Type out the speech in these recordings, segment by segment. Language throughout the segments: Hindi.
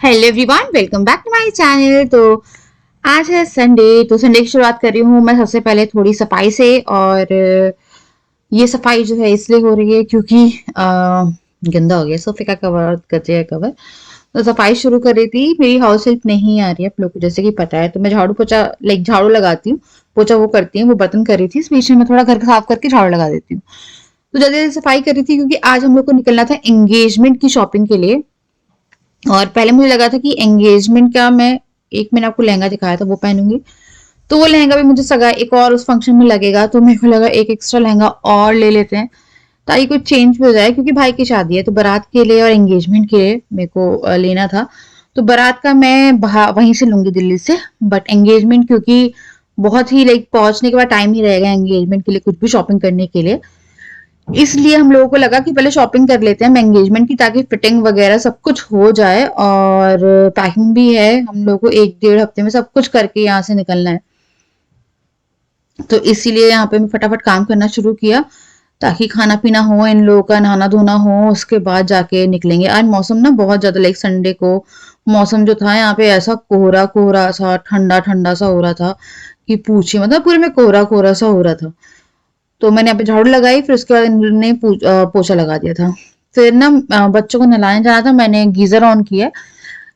Hello everyone, welcome back to my channel. तो आज है संडे। तो संडे की शुरुआत कर रही हूँ मैं सबसे पहले थोड़ी सफाई से। और ये सफाई जो है इसलिए हो रही है क्योंकि गंदा हो गया सोफे का कवर, गद्दे का कवर। तो सफाई शुरू कर रही थी। मेरी हाउस हेल्प नहीं आ रही है आप लोग को जैसे कि पता है। तो मैं झाड़ू पोछा झाड़ू लगाती हूँ, पोछा वो करती हूँ, वो बर्तन कर रही थी। इस बीच में मैं थोड़ा घर साफ करके झाड़ू लगा देती हूँ। तो जल्दी जल्दी सफाई कर रही थी क्योंकि आज हम लोग को निकलना था एंगेजमेंट की शॉपिंग के लिए। और पहले मुझे लगा था कि एंगेजमेंट का मैं एक मैंने आपको लहंगा दिखाया था वो पहनूंगी। तो वो लहंगा भी मुझे सगा एक और उस फंक्शन में लगेगा। तो मेरे को लगा एक एक्स्ट्रा लहंगा और ले लेते हैं ताकि कुछ चेंज भी हो जाए क्योंकि भाई की शादी है। तो बारात के लिए और एंगेजमेंट के लिए मेरे को लेना था। तो बारात का मैं वहीं से लूंगी दिल्ली से। बट एंगेजमेंट क्योंकि बहुत ही पहुंचने के बाद टाइम ही रहेगा एंगेजमेंट के लिए कुछ भी शॉपिंग करने के लिए। इसलिए हम लोगों को लगा कि पहले शॉपिंग कर लेते हैं एंगेजमेंट की ताकि फिटिंग वगैरह सब कुछ हो जाए। और पैकिंग भी है, हम लोगों को 1 डेढ़ हफ्ते में सब कुछ करके यहाँ से निकलना है। तो इसीलिए यहाँ पे मैं फटाफट काम करना शुरू किया ताकि खाना पीना हो, इन लोगों का नहाना धोना हो, उसके बाद जाके निकलेंगे। आज मौसम ना बहुत ज्यादा संडे को मौसम जो था यहाँ पे ऐसा कोहरा कोहरा सा, ठंडा ठंडा सा हो रहा था कि पूछिए, मतलब पूरे में कोहरा कोहरा सा हो रहा था। तो मैंने यहाँ पे झाड़ू लगाई, फिर उसके बाद इन्होंने पोछा लगा दिया था। फिर ना बच्चों को नहलाने जाना था, मैंने गीजर ऑन किया।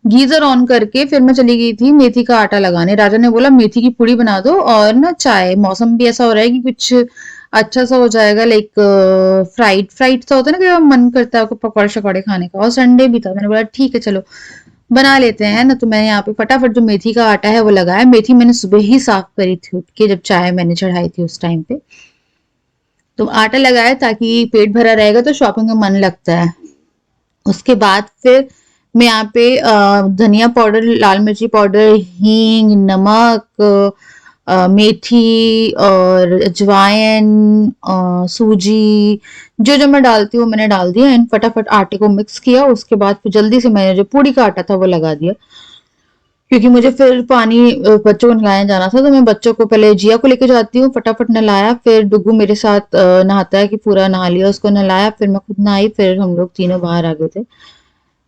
गीजर ऑन करके फिर मैं चली गई थी मेथी का आटा लगाने। राजा ने बोला मेथी की पूड़ी बना दो और ना चाय। मौसम भी ऐसा हो रहा है कि कुछ अच्छा सा हो जाएगा, फ्राइड फ्राइड सा होता है ना कि मन करता है आपको पकौड़े शकौड़े खाने का। और संडे भी था, मैंने बोला ठीक है चलो बना लेते हैं ना। तो मैंने यहाँ पे फटाफट जो मेथी का आटा है वो लगाया। मेथी मैंने सुबह ही साफ करी थी उठ के, जब चाय मैंने चढ़ाई थी उस टाइम पे। तो आटा लगाया ताकि पेट भरा रहेगा तो शॉपिंग में मन लगता है। उसके बाद फिर मैं यहाँ पे धनिया पाउडर, लाल मिर्ची पाउडर, हींग, नमक, मेथी और अजवाइन, सूजी, जो जो मैं डालती हूँ मैंने डाल दिया एंड फटाफट आटे को मिक्स किया। उसके बाद फिर जल्दी से मैंने जो पूड़ी का आटा था वो लगा दिया क्योंकि मुझे फिर बच्चों को नहलाने जाना था। तो मैं बच्चों को पहले जिया को लेके जाती हूँ, फटाफट नहलाया। फिर डुगू मेरे साथ नहाता है कि पूरा नहा लिया, उसको नहलाया, फिर मैं खुद नहाई, फिर हम लोग तीनों बाहर आ गए थे।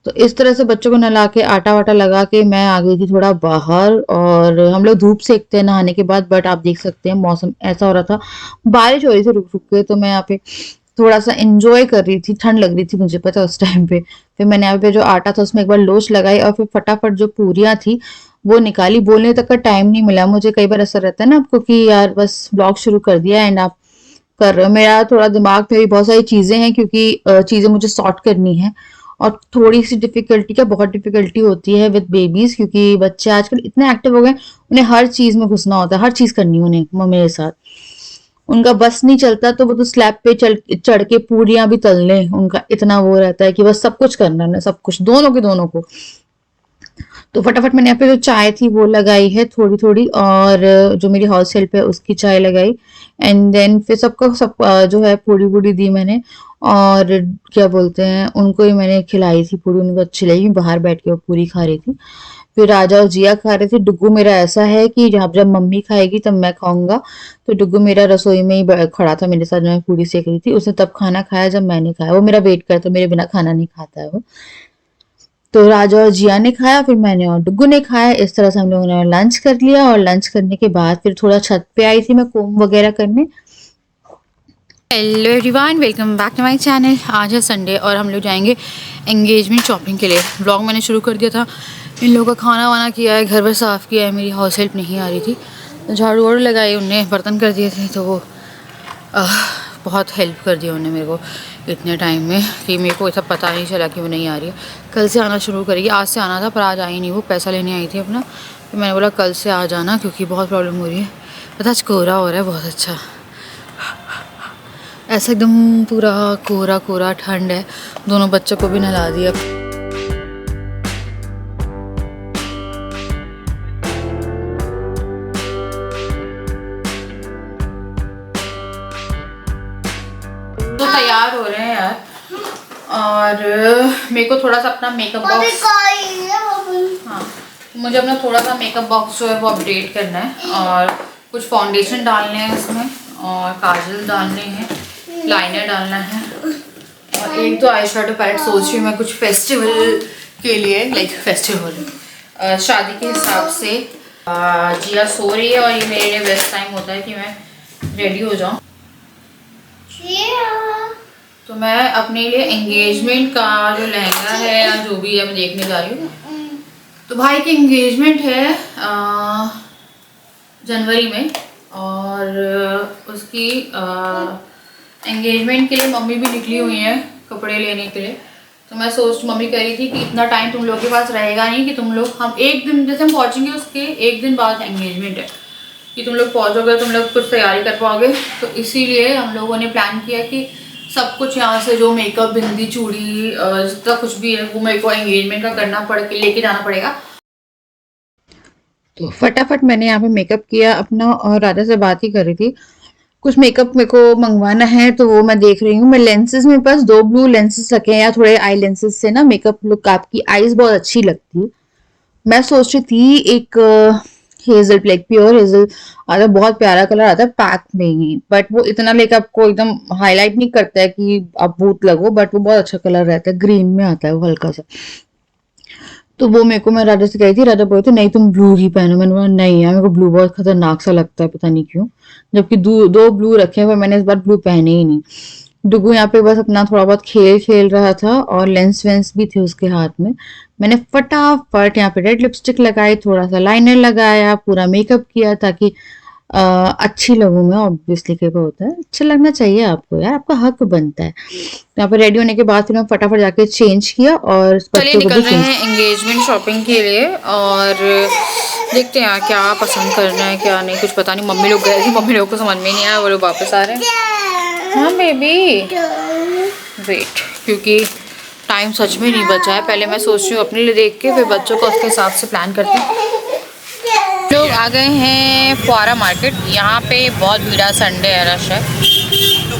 तो इस तरह से बच्चों को नहला के आटा वाटा लगा के मैं आ गई थी थोड़ा बाहर। और हम लोग धूप सेकते हैं नहाने के बाद, बट आप देख सकते हैं मौसम ऐसा हो रहा था, बारिश हो रही थी रुक रुक के। तो मैं यहाँ पे थोड़ा सा एंजॉय कर रही थी, ठंड लग रही थी मुझे पता उस टाइम पे। फिर मैंने यहाँ पे जो आटा था उसमें एक बार लोच लगाई और फिर फटाफट जो पूरियां थी वो निकाली। बोलने तक का टाइम नहीं मिला मुझे। कई बार ऐसा रहता है ना आपको कि यार बस ब्लॉग शुरू कर दिया एंड आप कर रहे हो। मेरा थोड़ा दिमाग में भी बहुत सारी चीजें हैं क्योंकि चीजें मुझे सॉर्ट करनी है। और थोड़ी सी डिफिकल्टी, क्या बहुत डिफिकल्टी होती है विद बेबीज, क्योंकि बच्चे आजकल इतने एक्टिव हो गए, उन्हें हर चीज में घुसना होता है, हर चीज करनी है उन्हें मेरे साथ। उनका बस नहीं चलता तो वो तो स्लैब पे चढ़ के पूरियां भी तल लें, उनका इतना वो रहता है कि बस सब कुछ करना है, सब कुछ दोनों के दोनों को। तो फटाफट मैंने यहाँ पे जो चाय थी वो लगाई है थोड़ी थोड़ी, और जो मेरी हाउस हेल्प है उसकी चाय लगाई। एंड देन फिर सबको सब जो है पूड़ी वूड़ी दी मैंने। और क्या बोलते हैं, उनको ही मैंने खिलाई थी पूरी, उनको अच्छी लगी, बाहर बैठ के वो पूरी खा रही थी। फिर राजा और जिया खा रहे थे। डुग्गू मेरा ऐसा है कि जब जब मम्मी खाएगी तब मैं खाऊंगा। तो डुग्गू मेरा रसोई में ही खड़ा था मेरे साथ जब मैं पूरी सेक रही थी। उसने तब खाना खाया जब मैंने खाया। वो मेरा वेट करता, मेरे बिना खाना नहीं खाता है वो। तो राजा और जिया ने खाया, फिर मैंने और डुग्गू ने खाया। इस तरह से हम लोगों ने लंच कर लिया। और लंच करने के बाद फिर थोड़ा छत पे आई थी मैं कोम वगैरह करने। Hello everyone, welcome back to my channel. आज है संडे और हम लोग जाएंगे एंगेजमेंट शॉपिंग के लिए। व्लॉग मैंने शुरू कर दिया था, इन लोगों का खाना वाना किया है, घर भर साफ़ किया है। मेरी हाउस हेल्प नहीं आ रही थी, तो झाड़ू वाड़ू लगाई, उनने बर्तन कर दिए थे। तो वो बहुत हेल्प कर दिया उन्होंने मेरे को इतने टाइम में कि मेरे को ऐसा पता नहीं चला कि वो नहीं आ रही है। कल से आना शुरू करेगी। आज से आना था पर आज आई नहीं, वो पैसा लेने आई थी अपना। तो मैंने बोला कल से आ जाना क्योंकि बहुत प्रॉब्लम हो रही है। पता आज कोहरा हो रहा है बहुत अच्छा, ऐसा एकदम पूरा कोहरा कोहरा, ठंड है। दोनों बच्चों को भी नहला दिया। तो तैयार हो रहे हैं यार, और मेरे को थोड़ा सा अपना मेकअप बॉक्स, हाँ मुझे अपना थोड़ा सा मेकअप बॉक्स जो है वो अपडेट करना है। और कुछ फाउंडेशन डालने हैं इसमें, और काजल डालने हैं, लाइनर डालना है, और एक तो आई शेडो पैलेट सोच रही हूँ मैं कुछ फेस्टिवल के लिए लाइक फेस्टिवल शादी के हिसाब से जिया सो रही है और ये मेरे लिए बेस्ट टाइम होता है कि मैं रेडी हो जाऊँ। तो मैं अपने लिए एंगेजमेंट का जो लहंगा है या जो भी है मैं देखने जा रही हूँ। तो भाई की एंगेजमेंट है जनवरी में और उसकी एंगेजमेंट के लिए मम्मी भी निकली हुई हैं कपड़े लेने के लिए। तो मैं मम्मी कह रही थी कि इतना टाइम तुम लोग के पास रहेगा नहीं कि तुम लोग हम एक दिन जैसे हम पहुँचेंगे उसके एक दिन बाद एंगेजमेंट है कि तुम लोग पहुँचोगे तुम लोग कुछ तैयारी कर पाओगे। तो इसीलिए हम लोगों ने प्लान किया कि सब कुछ यहाँ से जो मेकअप बिंदी चूड़ी जितना कुछ भी है वो मेरे को एंगेजमेंट का करना लेके जाना पड़ेगा। तो फटाफट मैंने यहाँ पे मेकअप किया अपना और राधा से बात ही कर रही थी। कुछ मेकअप मेरे को मंगवाना है तो वो मैं देख रही हूँ। मैं लेंसेज मेरे पास 2 ब्लू लेंसेज रखे हैं या थोड़े आई लेंसेज से ना मेकअप लुक आपकी आईज बहुत अच्छी लगती है। मैं सोच रही थी एक हेजल ब्लैक प्योर हेजल आता बहुत प्यारा कलर आता है पैक में ही, बट वो इतना लेकर आपको एकदम हाईलाइट नहीं करता है कि आप भूत लगो, बट वो बहुत अच्छा कलर रहता है, ग्रीन में आता है वो हल्का सा। तो वो मेरे को मैं राजा से कही थी, राजा बोले थे नहीं तुम ब्लू ही पहनो। मैंने बोला नहीं यार मेरे को ब्लू बहुत खतरनाक सा लगता है पता नहीं क्यों, जबकि दो ब्लू रखे हैं पर मैंने इस बार ब्लू पहने ही नहीं। डुगू यहाँ पे बस अपना थोड़ा बहुत खेल रहा था और लेंस वेंस भी थे उसके हाथ में। मैंने फटाफट यहाँ पे रेड लिपस्टिक लगाई, थोड़ा सा लाइनर लगाया, पूरा मेकअप किया ताकि अच्छी लगूं मैं। ऑब्वियसली कई बार होता है अच्छा लगना चाहिए आपको यार, आपका हक बनता है। तो यहाँ पे रेडी होने के बाद फिर मैं फटाफट जाके चेंज किया और चलिए निकल रहे हैं एंगेजमेंट शॉपिंग के लिए और देखते हैं क्या पसंद करना है क्या नहीं, कुछ पता नहीं। मम्मी लोग गए थे, मम्मी लोग को समझ में नहीं आया, वो लोग वापस आ रहे हैं। हाँ बेबी वेट, क्योंकि टाइम सच में नहीं बचा है। पहले मैं सोच रही हूँ अपने लिए देख के फिर बच्चों को उसके हिसाब से प्लान करते हैं। लोग आ गए हैं फुआरा मार्केट, यहाँ पे बहुत भीड़ा, संडे है, रश है।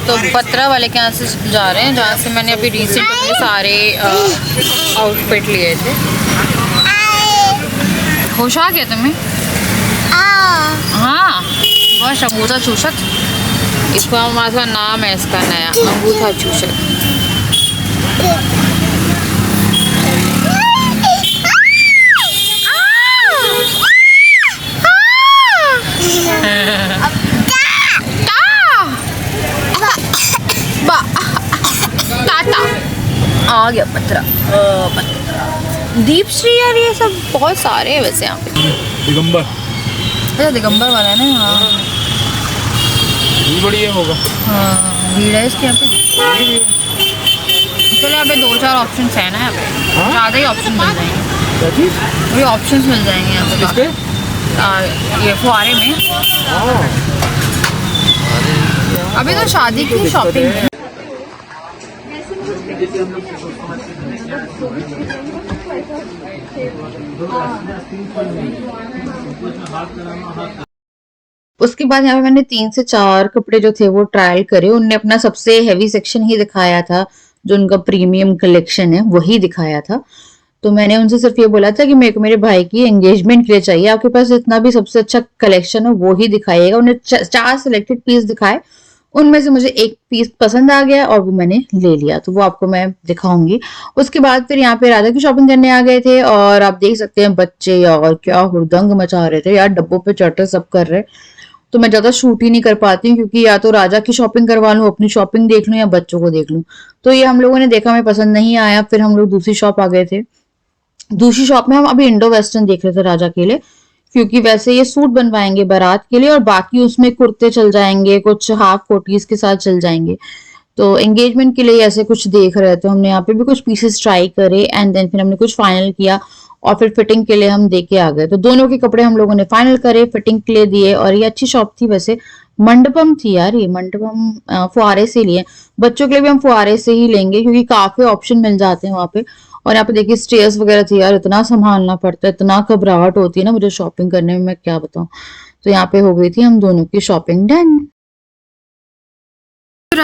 तो पत्रा वाले के यहाँ से जा रहे हैं जहाँ से मैंने अभी रिसेंट अपने सारे आउटफिट लिए थे। खुश आ गया तुम्हें? हाँ बस अंगूठा चूसत, इसका हमारा नाम है इसका नया, अंगूठा चूसत। आ गया पत्रा दीप श्री यार, ये सब बहुत सारे हैं वैसे यहाँ पे। दिगंबर, अच्छा दिगंबर वाला है ना। हाँ बढ़िया होगा। हाँ भीड़ है इसके यहाँ पे। चलो यहाँ पे 2-4 ऑप्शन है ना, यहाँ पे ज़्यादा ही ऑप्शन मिल जाएंगे, वही ऑप्शन मिल जाएंगे यहाँ पे ये फुआरे में। अभी तो शादी की शॉपिंग है। उसके बाद यहाँ पे मैंने 3 से 4 कपड़े जो थे वो ट्रायल करे। उनने अपना सबसे हेवी सेक्शन ही दिखाया था, जो उनका प्रीमियम कलेक्शन है वही दिखाया था। तो मैंने उनसे सिर्फ ये बोला था कि मेरे को मेरे भाई की एंगेजमेंट के लिए चाहिए, आपके पास जितना भी सबसे अच्छा कलेक्शन है वो ही दिखाइएगा। उन्हें 4 सिलेक्टेड पीस दिखाए, उनमें से मुझे एक पीस पसंद आ गया और वो मैंने ले लिया, तो वो आपको मैं दिखाऊंगी। उसके बाद फिर यहाँ पे राधा की शॉपिंग करने आ गए थे और आप देख सकते हैं बच्चे और क्या हुड़दंग मचा रहे थे यार, डब्बों पे चढ़ते सब कर रहे। तो मैं ज्यादा शूट ही नहीं कर पाती हूँ क्योंकि या तो राजा की शॉपिंग करवा लूँ, अपनी शॉपिंग देख लूँ या बच्चों को देख लूँ। तो ये हम लोगों ने देखा, हमें पसंद नहीं आया, फिर हम लोग दूसरी शॉप आ गए थे। दूसरी शॉप में हम अभी इंडो वेस्टर्न देख रहे थे राजा के लिए, क्योंकि वैसे ये सूट बनवाएंगे बारात के लिए और बाकी उसमें कुर्ते चल जाएंगे, कुछ हाफ कोटीज के साथ चल जाएंगे। तो एंगेजमेंट के लिए ऐसे कुछ देख रहे थे, हमने यहाँ पे भी कुछ पीसेस ट्राई करे एंड देन फिर हमने कुछ फाइनल किया और फिर फिटिंग के लिए हम दे के आ गए। तो दोनों के कपड़े हम लोगों ने फाइनल करे, फिटिंग के लिए दिए। और ये अच्छी शॉप थी वैसे, मंडपम थी यार, ये मंडपम फुआरे से लिए। बच्चों के लिए भी हम फुआरे से ही लेंगे क्योंकि काफी ऑप्शन मिल जाते हैं वहां पे। और यहाँ पे देखिए स्टेयर्स वगैरह थी यार, इतना संभालना पड़ता है, इतना घबराहट होती है ना मुझे शॉपिंग करने में, मैं क्या बताऊं। तो यहाँ पे हो गई थी हम दोनों की शॉपिंग डन। तो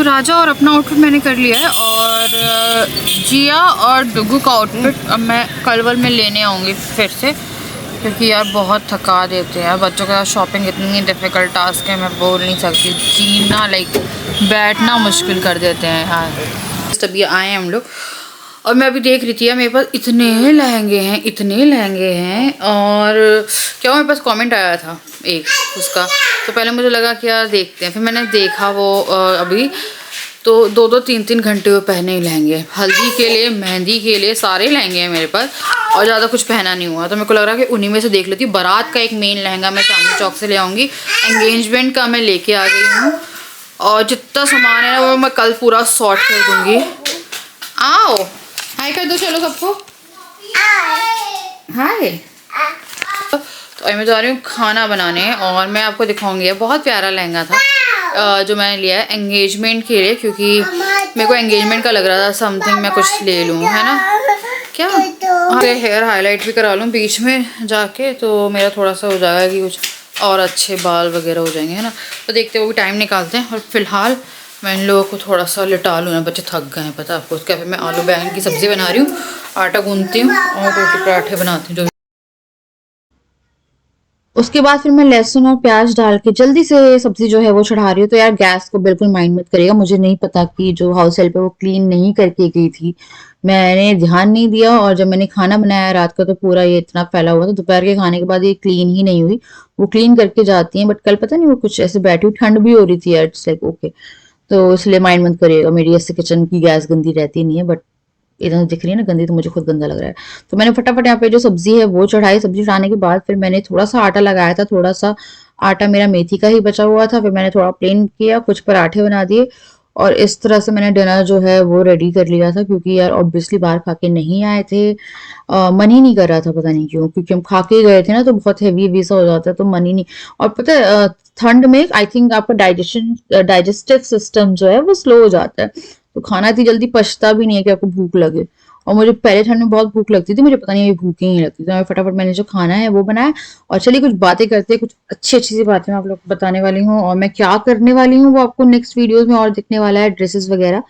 राजा और अपना आउटफिट मैंने कर लिया है और जिया और डुगू का आउटफिट अब मैं कलवल में लेने आऊँगी फिर से, क्योंकि यार बहुत थका देते हैं बच्चों का। शॉपिंग इतनी डिफ़िकल्ट टास्क है, मैं बोल नहीं सकती, जीना लाइक बैठना मुश्किल कर देते हैं यार। तभी आए हम लोग और मैं अभी देख रही थी यार, मेरे पास इतने लहंगे हैं, इतने लहंगे हैं। और क्या मेरे पास कमेंट आया था एक उसका, तो पहले मुझे लगा कि यार देखते हैं, फिर मैंने देखा वो अभी तो 2-2 3-3 घंटे वो पहने ही लहंगे, हल्दी के लिए, मेहंदी के लिए, सारे लहंगे हैं मेरे पास और ज़्यादा कुछ पहना नहीं हुआ। तो मेरे को लग रहा है कि उन्हीं में से देख लेती हूँ। बारात का एक मेन लहंगा मैं चांदनी चौक से ले आऊँगी, एंगेजमेंट का मैं लेके आ गई हूँ, और जितना सामान है ना वो मैं कल पूरा सॉर्ट कर दूँगी। आओ हाय कर दो चलो सबको, हाय। तो मैं जा रही हूँ खाना बनाने और मैं आपको दिखाऊंगी। बहुत प्यारा लहंगा था जो मैंने लिया है एंगेजमेंट के लिए, क्योंकि मेरे को एंगेजमेंट का लग रहा था समथिंग मैं कुछ ले लूँ, है ना। क्या हाँ, हेयर हाईलाइट भी करा लूँ बीच में जाके, तो मेरा थोड़ा सा हो जाएगा कि कुछ और अच्छे बाल वगैरह हो जाएंगे, है ना। तो देखते वो भी टाइम निकालते हैं। और फिलहाल मैं इन लोगों को थोड़ा सा लिटा लूँ ना, बच्चे थक गए हैं पता है आपको। उसके फिर मैं आलू बैंगन की सब्ज़ी बना रही हूँ, आटा गूंथती हूँ और रोटी पराठे बनाती हूँ। उसके बाद फिर मैं लहसुन और प्याज डाल के जल्दी से सब्जी जो है वो चढ़ा रही हूँ। तो यार गैस को बिल्कुल माइंड मत करिएगा, मुझे नहीं पता कि जो हाउस हेल्प है वो क्लीन नहीं करके गई थी, मैंने ध्यान नहीं दिया। और जब मैंने खाना बनाया रात का तो पूरा ये इतना फैला हुआ था, दोपहर के खाने के बाद ये क्लीन ही नहीं हुई। वो क्लीन करके जाती हैं, बट कल पता नहीं वो कुछ ऐसे बैठी हुई, ठंड भी हो रही थी यार, इट्स लाइक ओके। तो इसलिए माइंड मत करिएगा, मेरी ऐसे किचन की गैस गंदी रहती नहीं है, बट इधर दिख रही है ना गंदी, तो मुझे खुद गंदा लग रहा है। तो मैंने फटाफट यहाँ पे जो सब्जी है वो चढ़ाई। सब्जी चढ़ाने के बाद फिर मैंने थोड़ा सा आटा लगाया था, थोड़ा सा आटा मेरा मेथी का ही बचा हुआ था। फिर मैंने थोड़ा प्लेन किया, कुछ पराठे बना दिए और इस तरह से मैंने डिनर जो है वो रेडी कर लिया था, क्योंकि यार ऑब्वियसली बाहर खा के नहीं आए थे। मन ही नहीं कर रहा था, पता नहीं क्यों, क्योंकि हम खा के गए थे ना तो बहुत हेवी सा हो जाता है, तो मन ही नहीं। और पता है ठंड में आई थिंक आपका डाइजेस्टिव सिस्टम जो है वो स्लो हो जाता है, तो खाना इतनी जल्दी पचता भी नहीं है कि आपको भूख लगे। और मुझे पहले ठंड में बहुत भूख लगती थी, मुझे पता नहीं अभी भूख ही नहीं लगती। तो मैं फटाफट मैंने जो खाना है वो बनाया। और चलिए कुछ बातें करते हैं, कुछ अच्छी अच्छी सी बातें मैं आप लोग को बताने वाली हूँ, और मैं क्या करने वाली हूँ वो आपको नेक्स्ट वीडियोस में और दिखने वाला है, ड्रेसेस वगैरह।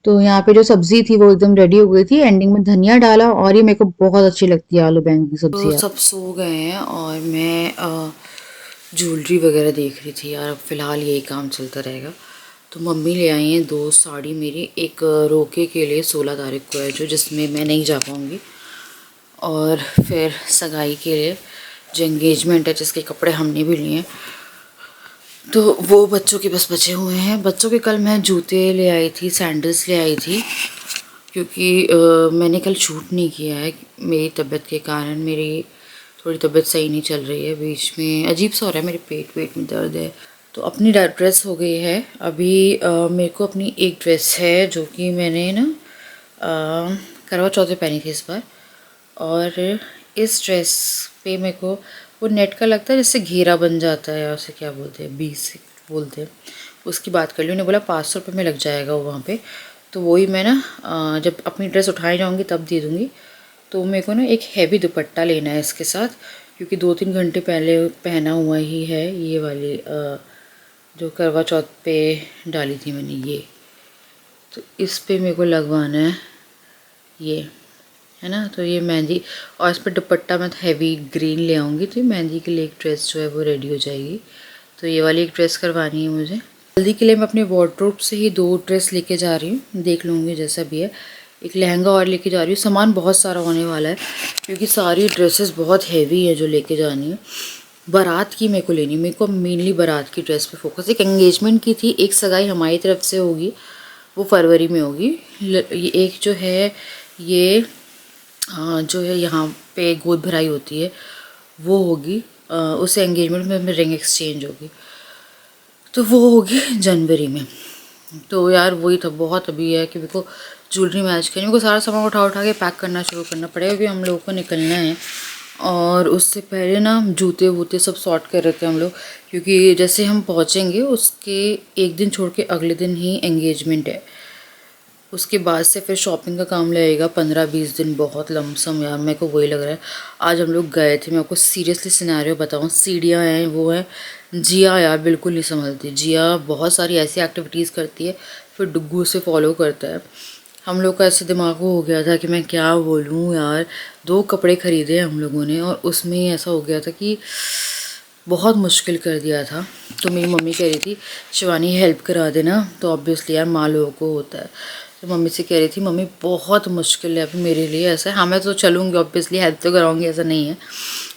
तो यहाँ पे जो सब्जी थी वो एकदम रेडी हो गई थी, एंडिंग में धनिया डाला, और ये मेरे को बहुत अच्छी लगती है आलू बैंगन की सब्जी। तो सब सो गए हैं और मैं ज्वेलरी वगैरह देख रही थी यार। अब फिलहाल यही काम चलता रहेगा। तो मम्मी ले आई हैं 2 साड़ी मेरी, एक रोके के लिए 16 तारीख को है जो, जिसमें मैं नहीं जा पाऊँगी, और फिर सगाई के लिए जो एंगेजमेंट है जिसके कपड़े हमने भी लिए हैं, तो वो बच्चों के बस बचे हुए हैं। बच्चों के कल मैं जूते ले आई थी, सैंडल्स ले आई थी, क्योंकि मैंने कल शूट नहीं किया है मेरी तबीयत के कारण। मेरी थोड़ी तबीयत सही नहीं चल रही है, बीच में अजीब सा हो रहा है, मेरे पेट में दर्द है। तो अपनी ड्रेस हो गई है अभी। मेरे को अपनी एक ड्रेस है जो कि मैंने ना करवा चौथ पे पहनी थी इस बार, और इस ड्रेस पे मेरे को वो नेट का लगता है जिससे घेरा बन जाता है, या उसे क्या बोलते हैं, बीस बोलते हैं, उसकी बात कर ली। उन्हें बोला 500 रुपये में लग जाएगा वो वहाँ पे। तो वही मैं ना जब अपनी ड्रेस उठाए जाऊँगी तब दे दूँगी। तो मेरे को ना एक हैवी दुपट्टा लेना है इसके साथ, क्योंकि 2-3 घंटे पहले पहना हुआ ही है ये वाली जो करवा चौथ पे डाली थी मैंने ये। तो इस पे मेरे को लगवाना है ये, है ना। तो ये मेहंदी, और इस पर दुपट्टा मैं हैवी ग्रीन ले आऊँगी, तो मेहंदी के लिए एक ड्रेस जो है वो रेडी हो जाएगी। तो ये वाली एक ड्रेस करवानी है मुझे। हल्दी के लिए मैं अपने वार्डरोब से ही 2 ड्रेस लेके जा रही हूँ, देख लूँगी जैसा भी है। एक लहंगा और लेके जा रही हूँ। सामान बहुत सारा होने वाला है, क्योंकि सारी ड्रेसेस बहुत हैवी है जो लेके जानी है। बारात की मेरे को लेनी, मेरे को मेनली बारात की ड्रेस पे फोकस। एक एंगेजमेंट की थी, एक सगाई हमारी तरफ से होगी, वो फरवरी में होगी। ये एक जो है ये जो है यहाँ पे गोद भराई होती है वो होगी, उस एंगेजमेंट में रिंग एक्सचेंज होगी, तो वो होगी जनवरी में। तो यार वही था, बहुत अभी है कि मेरे को ज्वेलरी मैच करनी, मेरे को सारा सामान उठा उठा के पैक करना शुरू करना पड़ेगा, क्योंकि हम लोगों को निकलना है। और उससे पहले ना जूते वूते सब सॉर्ट कर रहे थे हम लोग, क्योंकि जैसे हम पहुँचेंगे उसके एक दिन छोड़ के अगले दिन ही एंगेजमेंट है। उसके बाद से फिर शॉपिंग का काम लगेगा 15-20 दिन, बहुत लमसम यार, मेरे को वही लग रहा है। आज हम लोग गए थे, मैं आपको सीरियसली सिनेरियो बताऊँ, सीढ़ियाँ हैं वो है, जिया यार बिल्कुल नहीं संभलती। जिया बहुत सारी ऐसी एक्टिविटीज़ करती है, फिर डुग्गू से फॉलो करता है। हम लोग का ऐसे दिमाग हो गया था कि मैं क्या बोलूँ यार, 2 कपड़े ख़रीदे हम लोगों ने, और उसमें ही ऐसा हो गया था कि बहुत मुश्किल कर दिया था। तो मेरी मम्मी कह रही थी शिवानी हेल्प करा देना, तो ऑब्वियसली यार माँ लोगों को होता है। तो मम्मी से कह रही थी मम्मी बहुत मुश्किल है अभी मेरे लिए ऐसा है। हाँ मैं तो चलूँगी ऑब्वियसली, हेल्प तो कराऊंगी, ऐसा नहीं है।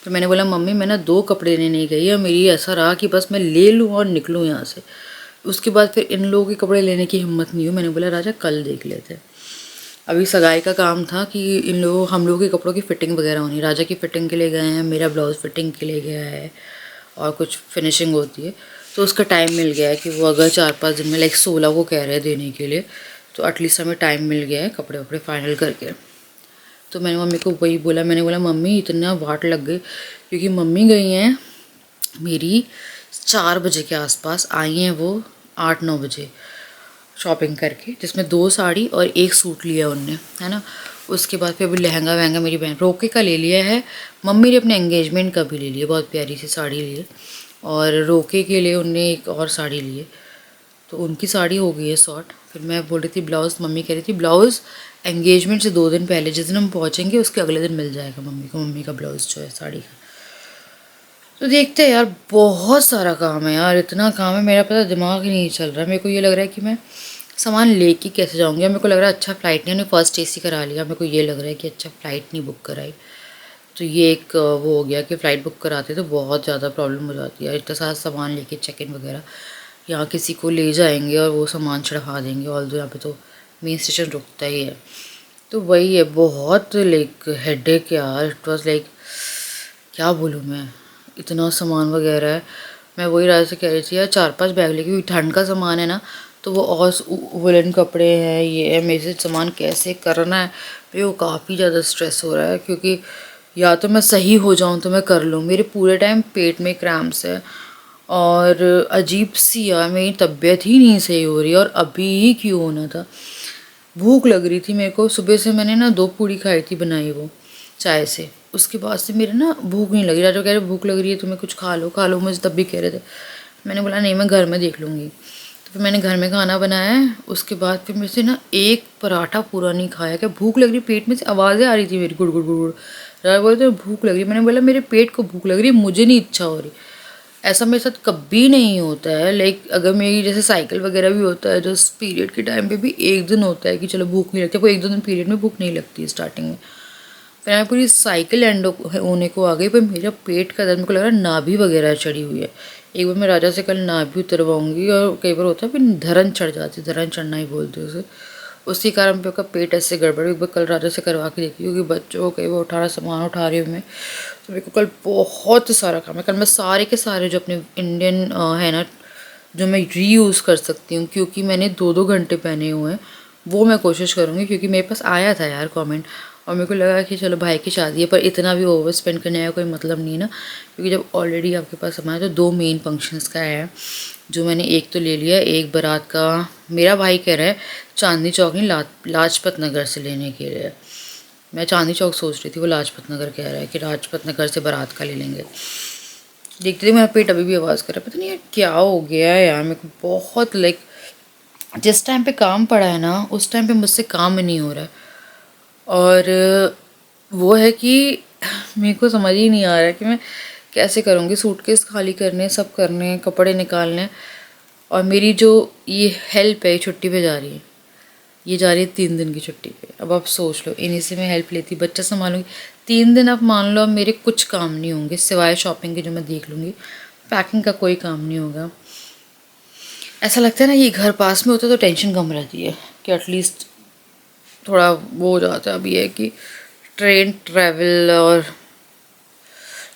तो मैंने बोला मम्मी मैं ना 2 कपड़े लेने नहीं गई और मेरी ऐसा रहा कि बस मैं ले लूँ और निकलूँ यहाँ से। उसके बाद फिर इन लोगों के कपड़े लेने की हिम्मत नहीं हुई। मैंने बोला राजा कल देख लेते हैं। अभी सगाई का काम था कि हम लोगों के कपड़ों की फ़िटिंग वगैरह होनी। राजा की फ़िटिंग के लिए गए हैं, मेरा ब्लाउज़ फ़िटिंग के लिए गया है और कुछ फिनिशिंग होती है। तो उसका टाइम मिल गया है कि वो अगर 4-5 दिन में लाइक 16 को कह रहे हैं देने के लिए, तो एटलीस्ट हमें टाइम मिल गया है कपड़े वपड़े फाइनल करके। तो मैंने मम्मी को वही बोला, मैंने बोला मम्मी इतना वाट लग गई, क्योंकि मम्मी गई हैं मेरी 4 बजे के आसपास, आई हैं वो 8-9 बजे शॉपिंग करके, जिसमें 2 साड़ी और 1 सूट लिया उनने, है ना। उसके बाद फिर अभी लहंगा वहंगा मेरी बहन रोके का ले लिया है। मम्मी ने अपने एंगेजमेंट का भी ले लिया, बहुत प्यारी सी साड़ी ली है। और रोके के लिए उनने एक और साड़ी ली है, तो उनकी साड़ी हो गई है सॉर्ट। फिर मैं बोल रही थी ब्लाउज़, मम्मी कह रही थी ब्लाउज़ एंगेजमेंट से 2 दिन पहले, जिस दिन हम पहुँचेंगे उसके अगले दिन मिल जाएगा मम्मी को, मम्मी का ब्लाउज़ जो है साड़ी का। तो देखते हैं यार, बहुत सारा काम है यार, इतना काम है, मेरा पता दिमाग ही नहीं चल रहा। मेरे को ये लग रहा है कि मैं सामान लेके कैसे जाऊँगी। मेरे को लग रहा है अच्छा फ़्लाइट नहीं, हमने फ़र्स्ट एसी करा लिया, मेरे को ये लग रहा है कि अच्छा फ़्लाइट नहीं बुक कराई। तो ये एक वो हो गया कि फ़्लाइट बुक कराते तो बहुत ज़्यादा प्रॉब्लम हो जाती है, इतना सारा सामान लेके चेक इन वगैरह। यहाँ किसी को ले जाएंगे और वो सामान चढ़ा देंगे, ऑल्दो यहाँ पे तो मेन स्टेशन रुकता ही है। तो वही है, बहुत लाइक हेडेक यार, इट वॉज लाइक क्या बोलूँ मैं, इतना सामान वगैरह है। मैं वही रात से कह रही थी यार 4-5 बैग लेके, क्योंकि ठंड का सामान है ना, तो वो और वुलन कपड़े हैं, ये है, मेरे से सामान कैसे करना है। मेरे को काफ़ी ज़्यादा स्ट्रेस हो रहा है, क्योंकि या तो मैं सही हो जाऊँ तो मैं कर लूँ, मेरे पूरे टाइम पेट में क्रैम्प्स है और अजीब सी यार मेरी तबीयत ही नहीं सही हो रही, और अभी ही क्यों होना था। भूख लग रही थी मेरे को, सुबह से मैंने ना 2 पूड़ी खाई थी बनाई वो चाय से, उसके बाद से मेरे ना भूख नहीं लग रही। राजा कह रहे भूख लग रही है तुम्हें, कुछ खा लो, मुझे तब भी कह रहे थे। मैंने बोला नहीं मैं घर में देख लूँगी। तो फिर मैंने घर में खाना बनाया है, उसके बाद फिर मेरे से ना एक पराठा पूरा नहीं खाया। क्या भूख लग रही, पेट में से आवाज़ें आ रही थी मेरी, गुड़ गुड़ गुड़ गुड़। राजा बोलते भूख लग रही, मैंने बोला मेरे पेट को भूख लग रही है, मुझे नहीं इच्छा हो रही। ऐसा मेरे साथ कभी नहीं होता है, लाइक अगर मेरी जैसे साइकिल वगैरह भी होता है, जो पीरियड के टाइम पे भी एक दिन होता है कि चलो भूख नहीं लगती, कोई 1-2 दिन पीरियड में भूख नहीं लगती स्टार्टिंग में। फिर मैं पूरी साइकिल एंड होने को आ गई, पर मेरा पेट का दर्द, मेरे को लग रहा है नाभि वगैरह चढ़ी हुई है। एक बार मैं राजा से कल नाभि उतरवाऊंगी, और कई बार होता है फिर धरन चढ़ जाती, धरन चढ़ना ही बोलते हैं उसे, उसी कारण पे उसका पेट ऐसे गड़बड़। एक बार कल राजा से करवा के देखी, क्योंकि बच्चों को कई बार सामान उठा रही हूँ मैं, तो मेरे को कल बहुत सारा काम है। कल मैं सारे के सारे जो अपने इंडियन है ना, जो मैं रीयूज़ कर सकती हूँ, क्योंकि मैंने 2-2 घंटे पहने हुए हैं, वो मैं कोशिश करूँगी। क्योंकि मेरे पास आया था यार कमेंट, और मेरे को लगा कि चलो भाई की शादी है, पर इतना भी ओवर स्पेंड करने का कोई मतलब नहीं ना, क्योंकि जब ऑलरेडी आपके पास सामान है तो 2 मेन फंक्शंस का है, जो मैंने एक तो ले लिया, एक बारात का। मेरा भाई कह रहा है चांदनी चौक नहीं, लाजपत नगर से लेने के लिए। मैं चांदनी चौक सोच रही थी, वो लाजपत नगर कह रहा है कि लाजपत नगर से बारात का ले लेंगे। देखते थे मेरा पेट अभी भी आवाज़ कर रहा है, पता नहीं यार क्या हो गया है यार मेरे को, बहुत लाइक जिस टाइम पे काम पड़ा है ना, उस टाइम पे मुझसे काम नहीं हो रहा है। और वो है कि मेरे को समझ ही नहीं आ रहा है कि मैं कैसे करूँगी। सूटकेस खाली करने, सब करने, कपड़े निकालने, और मेरी जो ये हेल्प है छुट्टी पे जा रही है, ये जा रही है 3 दिन की छुट्टी पे। अब आप सोच लो, इन्हीं से मैं हेल्प लेती, बच्चा संभालूंगी 3 दिन। अब मान लो अब मेरे कुछ काम नहीं होंगे सिवाय शॉपिंग के, जो मैं देख लूँगी, पैकिंग का कोई काम नहीं होगा। ऐसा लगता है ना, ये घर पास में होता तो टेंशन कम रहती है कि एटलीस्ट थोड़ा वो हो जाता है। अभी है कि ट्रेन ट्रैवल और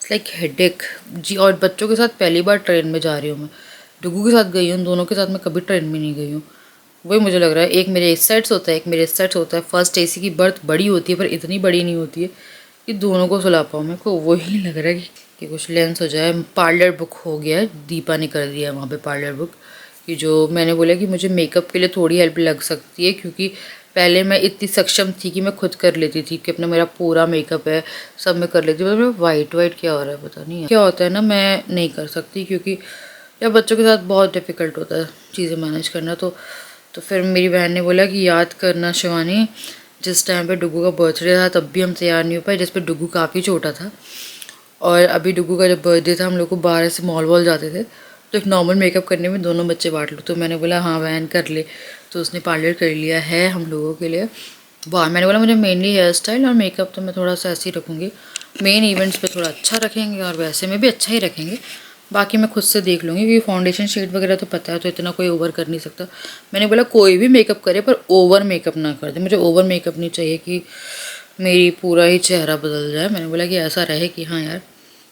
लाइक हेडेक जी। और बच्चों के साथ पहली बार ट्रेन में जा रही हूँ मैं, डुगू के साथ गई हूँ, दोनों के साथ मैं कभी ट्रेन में नहीं गई हूँ। वही मुझे लग रहा है, एक मेरे इस साइड से होता है, एक मेरे इस साइड से होता है। फर्स्ट एसी की बर्थ बड़ी होती है, पर इतनी बड़ी नहीं होती है कि दोनों को सुला पाऊँ। मेरे को वही लग रहा है कि कुछ लेंस हो जाए। पार्लर बुक हो गया है, दीपा ने कर दिया है वहाँ पे पार्लर बुक, कि जो मैंने बोला कि मुझे मेकअप के लिए थोड़ी हेल्प लग सकती है, क्योंकि पहले मैं इतनी सक्षम थी कि मैं खुद कर लेती थी, कि अपना मेरा पूरा मेकअप है सब मैं कर लेती हूँ। मतलब वाइट वाइट क्या हो रहा है पता नहीं है क्या होता है ना, मैं नहीं कर सकती, क्योंकि यार बच्चों के साथ बहुत डिफ़िकल्ट होता है चीज़ें मैनेज करना। तो फिर मेरी बहन ने बोला कि याद करना शिवानी, जिस टाइम पे डुगू का बर्थडे था तब भी हम तैयार नहीं हो पाए, जिस पे डुगू काफ़ी छोटा था। और अभी डुगू का जब बर्थडे था, हम लोग को बाहर से मॉल वॉल जाते थे, तो एक नॉर्मल मेकअप करने में दोनों बच्चे बांट लो। तो मैंने बोला हाँ बहन कर ले। तो उसने पार्लर कर लिया है हम लोगों के लिए बाहर। मैंने बोला मुझे मेनली हेयर स्टाइल और मेकअप तो मैं थोड़ा सा ऐसे ही रखूँगी, मेन इवेंट्स पे थोड़ा अच्छा रखेंगे और वैसे में भी अच्छा ही रखेंगे, बाकी मैं खुद से देख लूँगी क्योंकि फाउंडेशन शेड वगैरह तो पता है, तो इतना कोई ओवर कर नहीं सकता। मैंने बोला कोई भी मेकअप करे पर ओवर मेकअप ना कर दे, मुझे ओवर मेकअप नहीं चाहिए कि मेरी पूरा ही चेहरा बदल जाए। मैंने बोला कि ऐसा रहे कि हाँ यार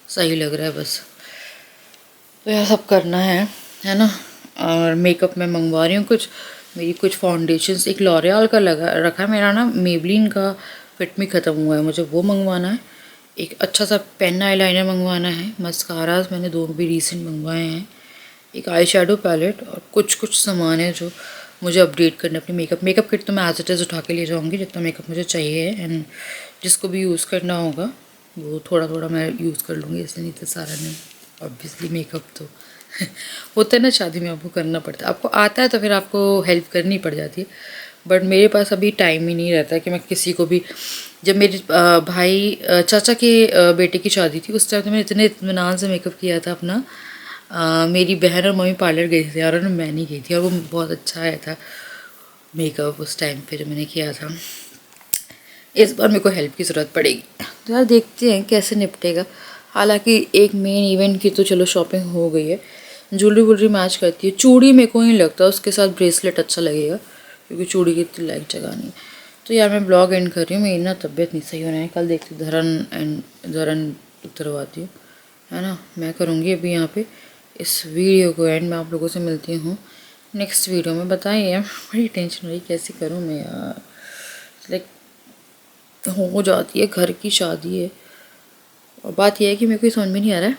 सही लग रहा है बस, तो यह सब करना है ना। और मेकअप में मंगवा रही हूँ कुछ, मेरी कुछ फाउंडेशंस, एक लॉरियल का लगा रखा है मेरा ना, मेबलिन का फिट मी ख़त्म हुआ है, मुझे वो मंगवाना है। एक अच्छा सा पेन आईलाइनर मंगवाना है, मस्काराज मैंने दो भी रिसेंट मंगवाए हैं, एक आई शेडो पैलेट और कुछ सामान है जो मुझे अपडेट करना है अपनी मेकअप किट। तो मैं एज इट इज़ उठा के ले जाऊँगी जितना मेकअप मुझे चाहिए, एंड जिसको भी यूज़ करना होगा वो थोड़ा थोड़ा मैं यूज़ कर लूँगी, इसलिए नहीं तो सारा नहीं। ऑब्वियसली मेकअप तो होता है ना शादी में, आपको करना पड़ता है, आपको आता है तो फिर आपको हेल्प करनी पड़ जाती है, बट मेरे पास अभी टाइम ही नहीं रहता कि मैं किसी को भी। जब मेरे भाई चाचा के बेटे की शादी थी उस टाइम तो मैंने इतने इत्मीनान से मेकअप किया था अपना। मेरी बहन और मम्मी पार्लर गई थी और मैं नहीं गई थी, और वो बहुत अच्छा आया था मेकअप उस टाइम पे जो मैंने किया था। इस बार मेरे को हेल्प की ज़रूरत पड़ेगी, तो यार देखते हैं कैसे निपटेगा। हालांकि एक मेन इवेंट की तो चलो शॉपिंग हो गई है, ज्वेलरी वुलरी मैच करती है, चूड़ी मेरे को नहीं लगता उसके साथ ब्रेसलेट अच्छा लगेगा क्योंकि चूड़ी की इतनी लाइक जगह नहीं। तो यार मैं ब्लॉग एंड कर रही हूँ, मेरी ना तबीयत नहीं सही होना है, कल देखती धरन उतरवाती हूँ, है ना। मैं करूँगी अभी यहाँ पे इस वीडियो को एंड, मैं आप लोगों से मिलती हूँ नेक्स्ट वीडियो में। बताइए यार बड़ी टेंशन हो रही कैसे करूँ मैं यार, लाइक हो जाती है, घर की शादी है, और बात यह है कि मेरे को समझ में नहीं आ रहा है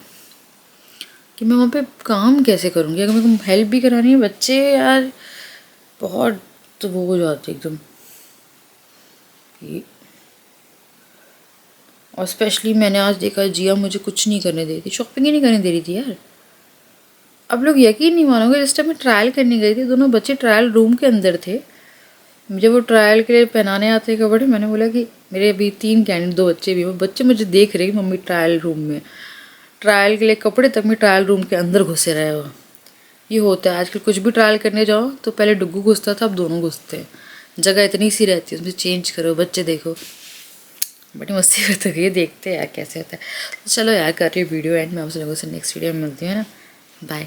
कि मैं वहाँ पे काम कैसे करूँगी, अगर मेरे को हेल्प भी करानी है बच्चे यार बहुत तो वो हो जाते एकदम। और स्पेशली मैंने आज देखा जिया मुझे कुछ नहीं करने दे रही थी, शॉपिंग ही नहीं करने दे रही थी यार। अब लोग यकीन नहीं मानोगे, जिस टाइम मैं ट्रायल करने गई थी दोनों बच्चे ट्रायल रूम के अंदर थे, मुझे वो ट्रायल के लिए पहनाने आते कपड़े, मैंने बोला कि मेरे अभी 3 कैंडिडेट 2 बच्चे भी, वो बच्चे मुझे देख रहे कि मम्मी ट्रायल रूम में ट्रायल के लिए कपड़े, तक मैं ट्रायल रूम के अंदर घुसे रहे हो। ये होता है आजकल, कुछ भी ट्रायल करने जाओ तो पहले डुग्गू घुसता था, अब दोनों घुसते हैं, जगह इतनी सी रहती है उसमें चेंज करो, बच्चे देखो। बड़ी मस्ती होती है, देखते हैं यार कैसे होता है। तो चलो यार कर रही वीडियो एंड, मैं आप लोगों से नेक्स्ट वीडियो में मिलती हूँ ना, बाय।